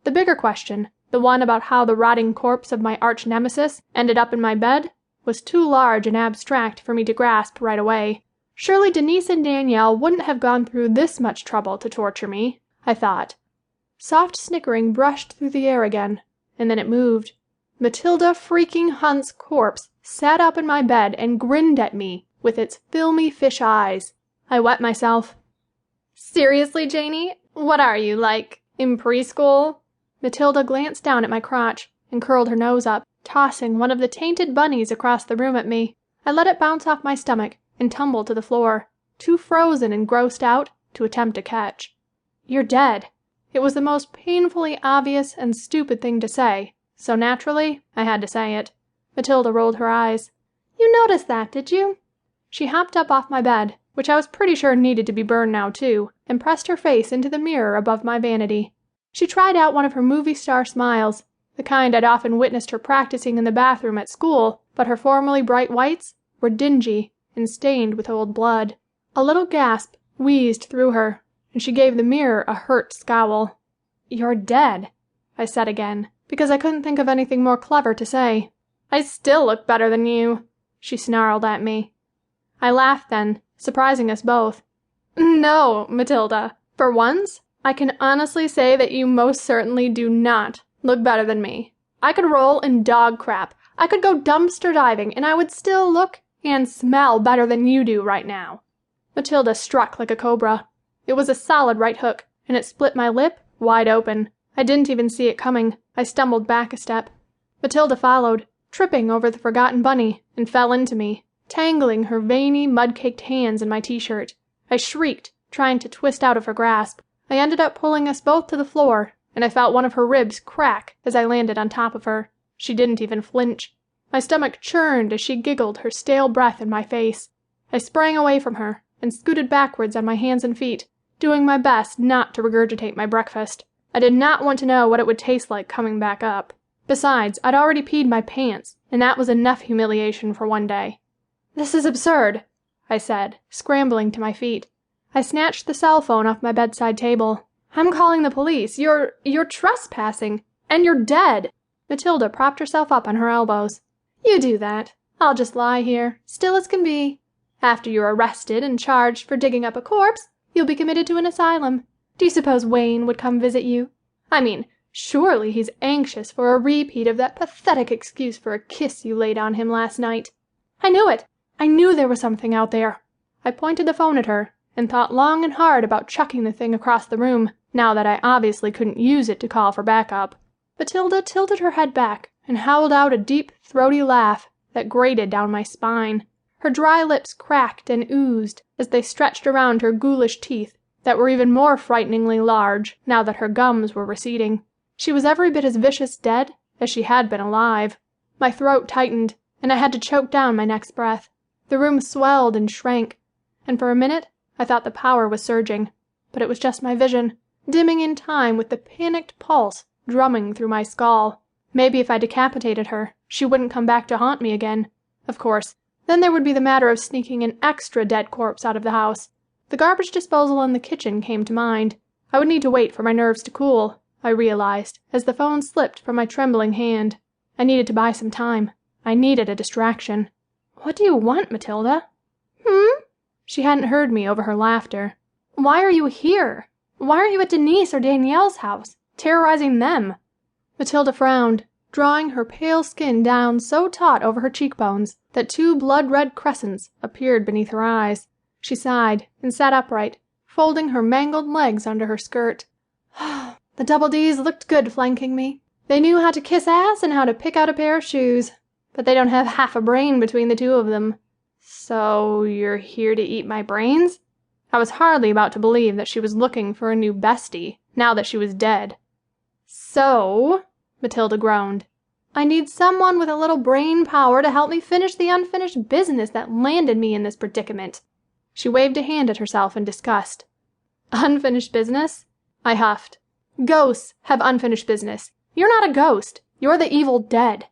The bigger question, the one about how the rotting corpse of my arch-nemesis ended up in my bed, was too large and abstract for me to grasp right away. Surely Denise and Danielle wouldn't have gone through this much trouble to torture me, I thought. Soft snickering brushed through the air again, and then it moved. Matilda freaking Hunt's corpse sat up in my bed and grinned at me with its filmy fish eyes. I wet myself. "Seriously, Janie? What are you, like, in preschool?" Matilda glanced down at my crotch and curled her nose up, tossing one of the tainted bunnies across the room at me. I let it bounce off my stomach and tumble to the floor, too frozen and grossed out to attempt a catch. "You're dead." It was the most painfully obvious and stupid thing to say, so naturally I had to say it. Matilda rolled her eyes. "You noticed that, did you?" She hopped up off my bed, which I was pretty sure needed to be burned now too, and pressed her face into the mirror above my vanity. She tried out one of her movie star smiles, the kind I'd often witnessed her practicing in the bathroom at school, but her formerly bright whites were dingy and stained with old blood. A little gasp wheezed through her, and she gave the mirror a hurt scowl. "You're dead," I said again, because I couldn't think of anything more clever to say. "I still look better than you," she snarled at me. I laughed then, surprising us both. "No, Matilda, for once, I can honestly say that you most certainly do not look better than me. I could roll in dog crap, I could go dumpster diving, and I would still look and smell better than you do right now." Matilda struck like a cobra. It was a solid right hook, and it split my lip wide open. I didn't even see it coming. I stumbled back a step. Matilda followed, tripping over the forgotten bunny, and fell into me, tangling her veiny, mud-caked hands in my t-shirt. I shrieked, trying to twist out of her grasp. I ended up pulling us both to the floor, and I felt one of her ribs crack as I landed on top of her. She didn't even flinch. My stomach churned as she giggled her stale breath in my face. I sprang away from her and scooted backwards on my hands and feet, doing my best not to regurgitate my breakfast. I did not want to know what it would taste like coming back up. Besides, I'd already peed my pants, and that was enough humiliation for one day. "This is absurd," I said, scrambling to my feet. I snatched the cell phone off my bedside table. "I'm calling the police. You're trespassing. And you're dead." Matilda propped herself up on her elbows. "You do that. I'll just lie here, still as can be. After you're arrested and charged for digging up a corpse, you'll be committed to an asylum. Do you suppose Wayne would come visit you? I mean, surely he's anxious for a repeat of that pathetic excuse for a kiss you laid on him last night. I knew it. I knew there was something out there." I pointed the phone at her and thought long and hard about chucking the thing across the room, now that I obviously couldn't use it to call for backup. Matilda tilted her head back and howled out a deep, throaty laugh that grated down my spine. Her dry lips cracked and oozed as they stretched around her ghoulish teeth that were even more frighteningly large now that her gums were receding. She was every bit as vicious dead as she had been alive. My throat tightened, and I had to choke down my next breath. The room swelled and shrank, and for a minute I thought the power was surging, but it was just my vision, dimming in time with the panicked pulse drumming through my skull. Maybe if I decapitated her, she wouldn't come back to haunt me again. Of course, then there would be the matter of sneaking an extra dead corpse out of the house. The garbage disposal in the kitchen came to mind. I would need to wait for my nerves to cool, I realized, as the phone slipped from my trembling hand. I needed to buy some time. I needed a distraction. "What do you want, Matilda?" She hadn't heard me over her laughter. "Why are you here? Why aren't you at Denise or Danielle's house, terrorizing them?" Matilda frowned, drawing her pale skin down so taut over her cheekbones that two blood-red crescents appeared beneath her eyes. She sighed and sat upright, folding her mangled legs under her skirt. "The Double Ds looked good flanking me. They knew how to kiss ass and how to pick out a pair of shoes, but they don't have half a brain between the two of them." "So you're here to eat my brains?" I was hardly about to believe that she was looking for a new bestie, now that she was dead. "So," Matilda groaned, "I need someone with a little brain power to help me finish the unfinished business that landed me in this predicament." She waved a hand at herself in disgust. "Unfinished business?" I huffed. "Ghosts have unfinished business. You're not a ghost. You're the evil dead.